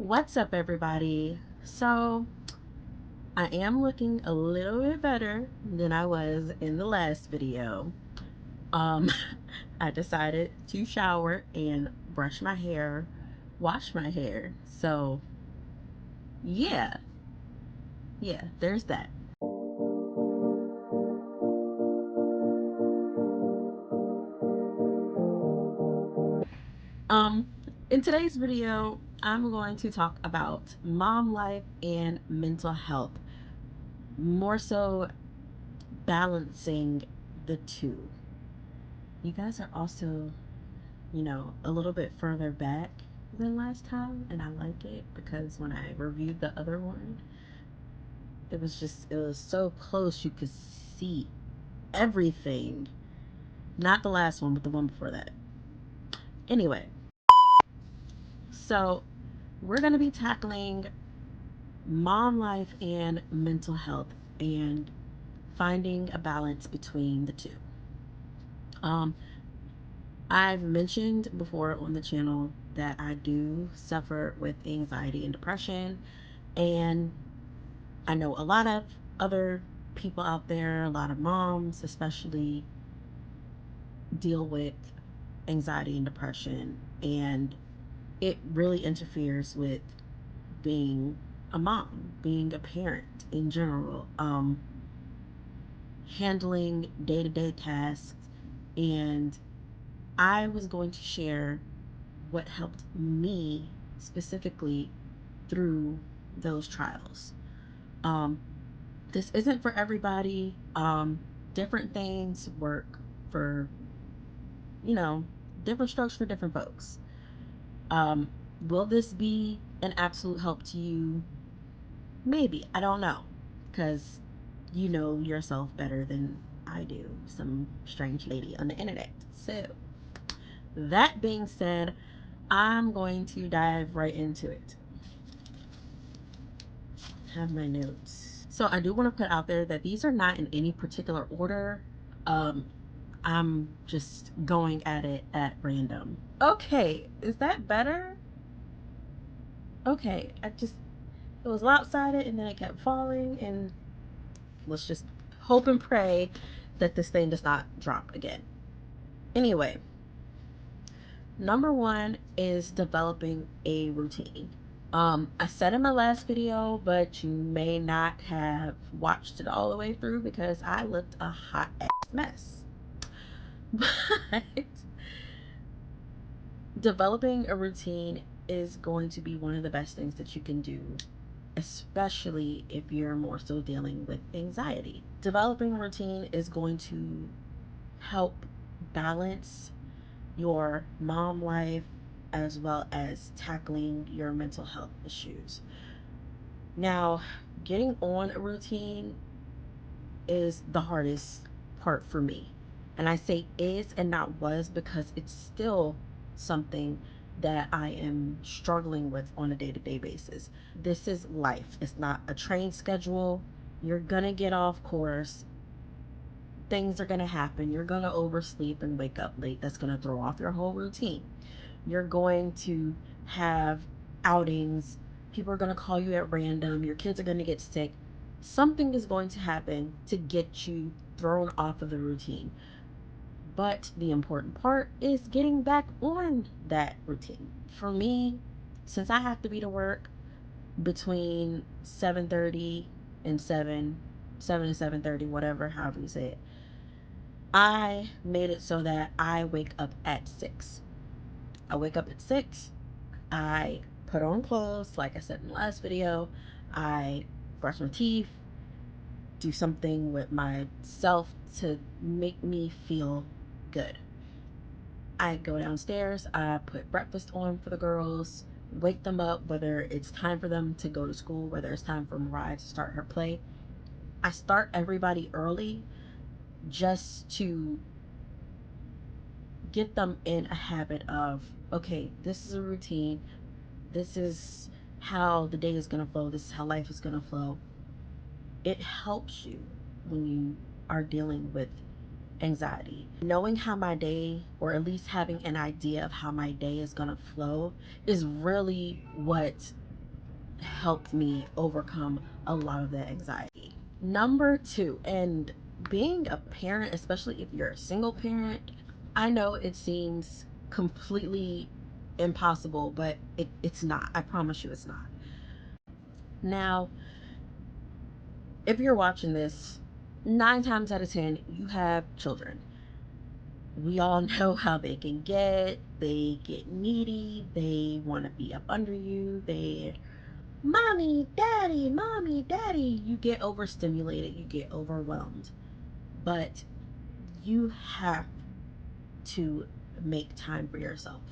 What's up, everybody? So, I am looking a little bit better than I was in the last video. Um, I decided to shower and brush my hair, wash my hair. So, yeah, yeah, there's that. Um, in today's video, I'm going to talk about mom life and mental health, more so balancing the two. You guys are also a little bit further back than last time, and I like it because when I reviewed the other one, it was so close you could see everything. Not the last one, but the one before that. Anyway, so we're going to be tackling mom life and mental health and finding a balance between the two. Um, I've mentioned before on the channel that I do suffer with anxiety and depression, and I know a lot of other people out there, a lot of moms especially, deal with anxiety and depression, and it really interferes with being a mom, being a parent in general, handling day to day tasks. And I was going to share what helped me specifically through those trials. Um, this isn't for everybody. Different things work for, you know, different strokes for different folks. Um, will this be an absolute help to you? Maybe. I don't know. Because you know yourself better than I do, some strange lady on the internet. So, that being said, I'm going to dive right into it. Have my notes. So I do want to put out there that these are not in any particular order. Um, I'm just going at it at random. Okay, is that better? Okay, it was lopsided and then it kept falling, and let's just hope and pray that this thing does not drop again. Anyway, number one is developing a routine. I said in my last video, but you may not have watched it all the way through because I looked a hot ass mess. But developing a routine is going to be one of the best things that you can do, especially if you're more so dealing with anxiety. Developing a routine is going to help balance your mom life as well as tackling your mental health issues. Now, getting on a routine is the hardest part for me. And I say is and not was because it's still something that I am struggling with on a day to day basis. This is life, it's not a train schedule. You're gonna get off course, things are gonna happen, you're gonna oversleep and wake up late. That's gonna throw off your whole routine. You're going to have outings, people are going to call you at random, your kids are going to get sick. Something is going to happen to get you thrown off of the routine. But the important part is getting back on that routine. For me, since I have to be to work between 7:30 and 7 to 7:30, whatever, however you say it, I made it so that I wake up at 6. I wake up at 6. I put on clothes, like I said in the last video. I brush my teeth, do something with myself to make me feel good. I go downstairs, I put breakfast on for the girls, wake them up, whether it's time for them to go to school, whether it's time for Mariah to start her play. I start everybody early just to get them in a habit of, okay, this is a routine. This is how the day is going to flow. This is how life is going to flow. It helps you when you are dealing with anxiety. Knowing how my day, or at least having an idea of how my day is going to flow, is really what helped me overcome a lot of that anxiety. Number two, and being a parent, especially if you're a single parent, I know it seems completely impossible, but it's not. I promise you it's not. Now, if you're watching this, 9 times out of 10, you have children. We all know how they can get. They get needy. They want to be up under you. Mommy, daddy. You get overstimulated. You get overwhelmed. But you have to make time for yourself.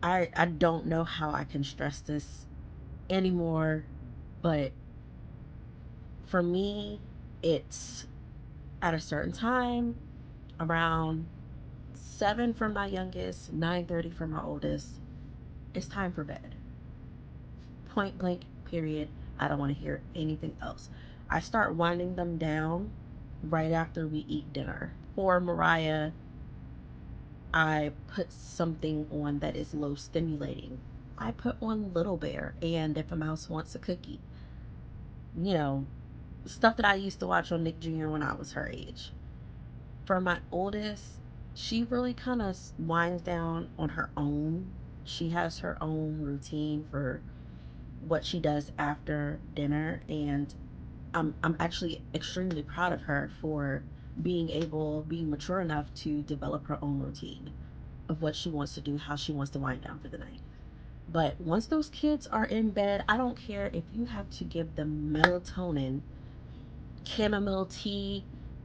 I don't know how I can stress this anymore, but for me, it's at a certain time, around 7 for my youngest, 9:30 for my oldest. It's time for bed. Point blank, period. I don't want to hear anything else. I start winding them down right after we eat dinner. For Mariah, I put something on that is low stimulating. I put on Little Bear and If a Mouse Wants a Cookie. You know, stuff that I used to watch on Nick Jr. when I was her age. For my oldest, she really kind of winds down on her own. She has her own routine for what she does after dinner, and I'm actually extremely proud of her for being mature enough to develop her own routine of what she wants to do, how she wants to wind down for the night. But once those kids are in bed, I don't care if you have to give them melatonin, chamomile tea,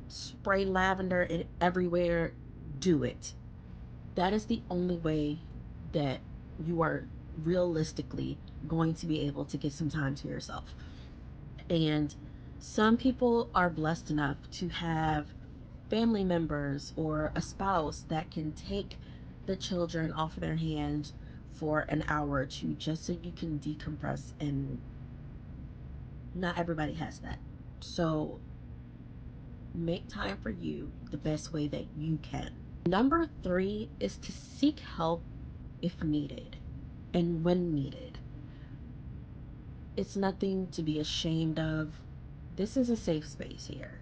spray lavender in everywhere, do it. That is the only way that you are realistically going to be able to get some time to yourself. And some people are blessed enough to have family members or a spouse that can take the children off of their hands for an hour or two just so you can decompress, and not everybody has that. So make time for you the best way that you can. Number three is to seek help if needed and when needed. It's nothing to be ashamed of. This is a safe space here.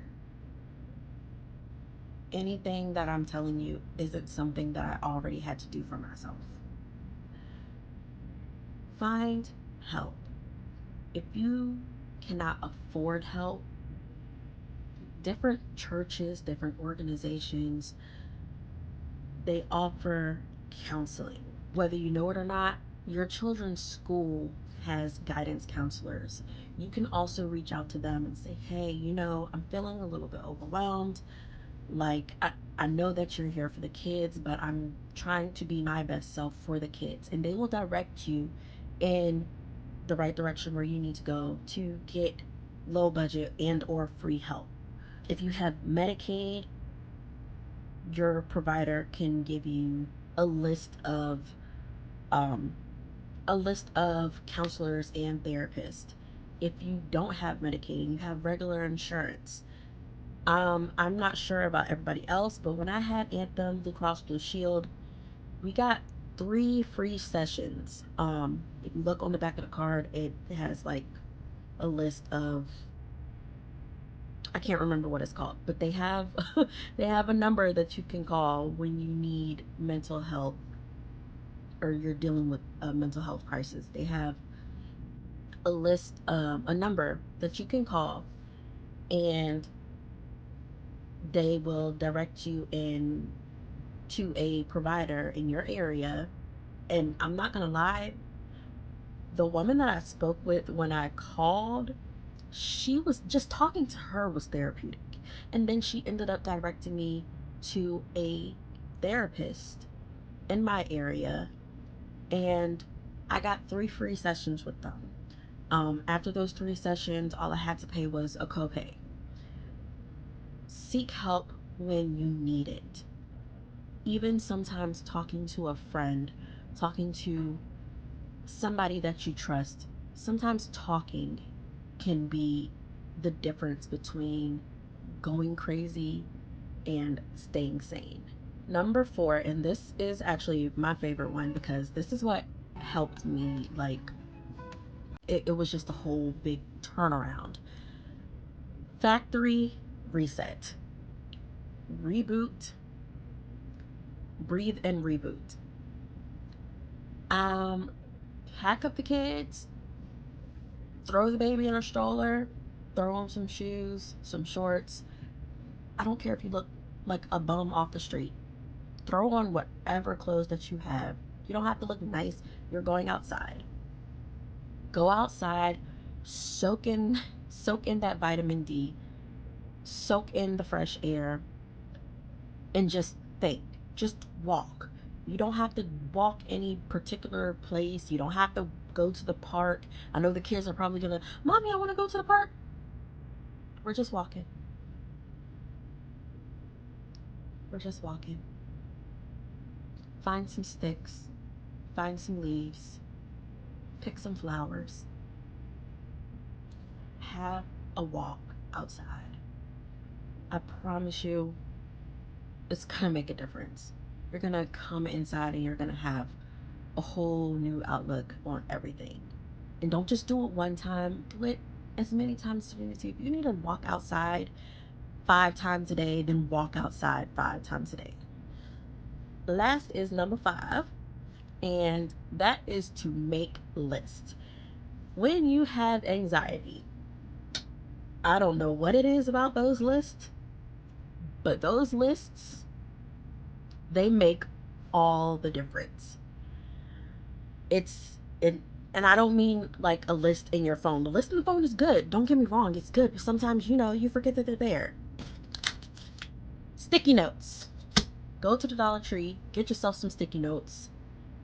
Anything that I'm telling you isn't something that I already had to do for myself. Find help. If you cannot afford help, different churches, different organizations, they offer counseling. Whether you know it or not, your children's school has guidance counselors. You can also reach out to them and say, hey, I'm feeling a little bit overwhelmed. Like, I know that you're here for the kids, but I'm trying to be my best self for the kids. And they will direct you in the right direction where you need to go to get low budget and or free help. If you have Medicaid, your provider can give you a list of um, counselors and therapists. If you don't have Medicaid and you have regular insurance, I'm not sure about everybody else, but when I had Anthem, Blue Cross Blue Shield, we got 3 free sessions. If you look on the back of the card, it has like a list of, I can't remember what it's called, but they have they have a number that you can call when you need mental health or you're dealing with a mental health crisis. They have a number that you can call, and they will direct you in to a provider in your area. And I'm not gonna lie, the woman that I spoke with when I called, she was just talking to her was therapeutic. And then she ended up directing me to a therapist in my area, and I got 3 free sessions with them. After those 3 sessions, all I had to pay was a copay. Seek help when you need it. Even sometimes talking to a friend, talking to somebody that you trust, sometimes talking can be the difference between going crazy and staying sane. Number four, and this is actually my favorite one because this is what helped me, like, it was just a whole big turnaround. Factory reset, reboot, breathe and reboot. Um, Pack up the kids, throw the baby in a stroller, throw on some shoes, some shorts. I don't care if you look like a bum off the street. Throw on whatever clothes that you have. You don't have to look nice. You're going outside. Go outside, soak in that vitamin D, soak in the fresh air, and just think. Just walk. You don't have to walk any particular place. You don't have to go to the park. I know the kids are probably gonna, Mommy, I want to go to the park. We're just walking. We're just walking. Find some sticks, find some leaves, pick some flowers, have a walk outside. I promise you, it's gonna make a difference. You're gonna come inside and you're gonna have a whole new outlook on everything. And don't just do it one time, do it as many times as you need to. If you need to walk outside 5 times a day, then walk outside 5 times a day. Last is number 5, and that is to make lists. When you have anxiety, I don't know what it is about those lists, but those lists, they make all the difference. It's it, and I don't mean like a list in your phone. The list in the phone is good. Don't get me wrong, it's good. But sometimes, you forget that they're there. Sticky notes. Go to the Dollar Tree, get yourself some sticky notes.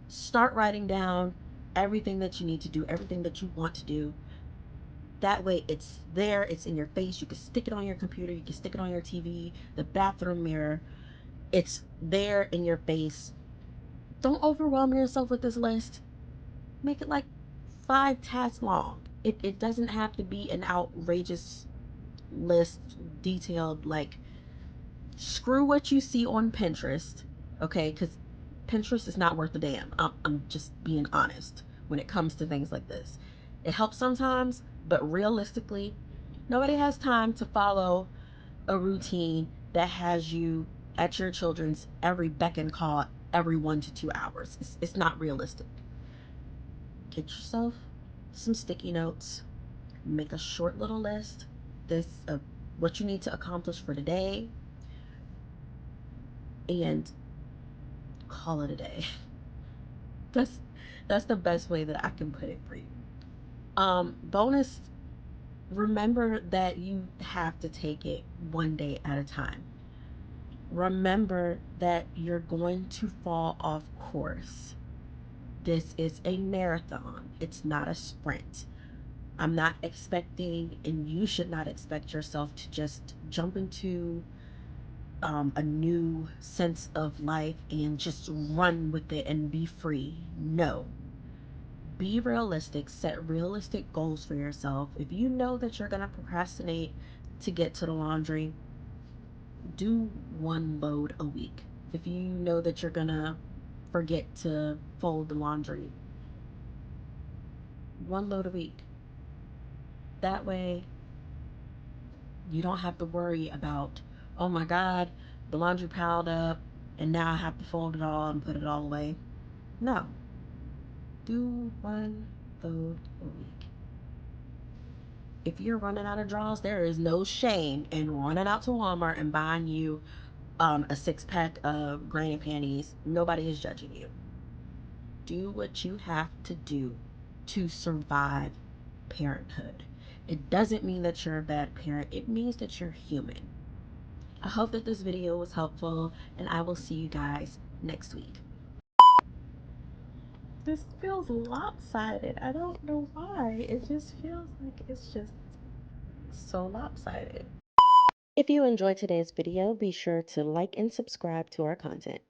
Start writing down everything that you need to do, everything that you want to do. That way it's there, it's in your face. You can stick it on your computer, you can stick it on your TV, the bathroom mirror. It's there in your face. Don't overwhelm yourself with this list. Make it like 5 tasks long. It doesn't have to be an outrageous list, detailed. Like, screw what you see on Pinterest, okay? Because Pinterest is not worth a damn. I'm just being honest when it comes to things like this. It helps sometimes, but realistically, nobody has time to follow a routine that has you at your children's every beck and call every 1 to 2 hours. It's not realistic. Get yourself some sticky notes, make a short little list this of what you need to accomplish for today, and call it a day. that's that's the best way that I can put it for you. Bonus, remember that you have to take it one day at a time. Remember that you're going to fall off course. This is a marathon, it's not a sprint. I'm not expecting, and you should not expect yourself to just jump into a new sense of life and just run with it and be free. No. Be realistic, set realistic goals for yourself. If you know that you're going to procrastinate to get to the laundry, do one load a week. If you know that you're going to forget to fold the laundry, one load a week. That way, you don't have to worry about, oh my God, the laundry piled up and now I have to fold it all and put it all away. No. Do one load a week. If you're running out of drawers, there is no shame in running out to Walmart and buying you a 6 pack of granny panties. Nobody is judging you. Do what you have to do to survive parenthood. It doesn't mean that you're a bad parent, it means that you're human. I hope that this video was helpful, and I will see you guys next week. This feels lopsided. I don't know why. It just feels like it's just so lopsided. If you enjoyed today's video, be sure to like and subscribe to our content.